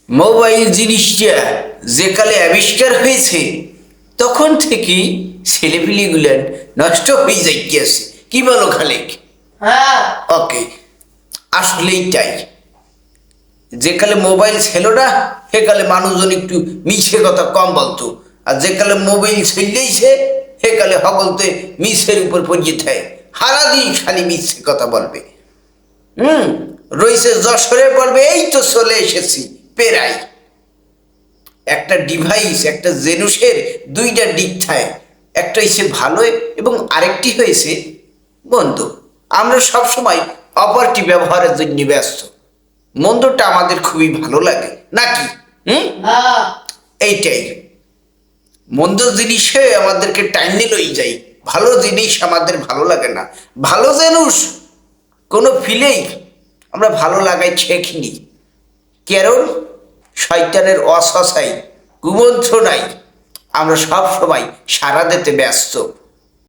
Mobile জিনিসটা যে কালে আবিষ্কার হয়েছে তখন থেকেই ছেলেপিলিগুলার নষ্ট হয়ে যাইতেছে। কি বলো খালেক? হ্যাঁ, ওকে, আসলেই তাই। যে কালে মোবাইল ছিল না সেকালে মানুষজন একটু মিছে কথা কম বলতো, আর যে কালে মোবাইল ছেলেইছে সেকালে সকলতে মিছের উপর পড়িয়ে থাকে, সারাদিন খালি মিছে কথা বলবে। রয়েছে যশোরে বলবে এই তো চলে এসেছি পেরাই। একটা ডিভাইস, একটা জেনুসের দুইটা দিক থাকে, একটা হয়েছে ভালো এবং আরেকটি হয়েছে মন্দ। আমরা সবসময় অপরটি ব্যবহারের জন্য ব্যস্ত। মন্দটা আমাদের খুবই ভালো লাগে নাকি? হ্যাঁ, এইটাই, মন্দ জিনিসে আমাদেরকে টাইনে লই যাই, ভালো জিনিস আমাদের ভালো লাগে না। ভালো জিনিস কোনো ফিলেই আমরা ভালো লাগাই শেখিনি, কারণ শয়তানের অসহায় কুমন্ত্রণায় আমরা সব সময় সারা দিতে ব্যস্ত।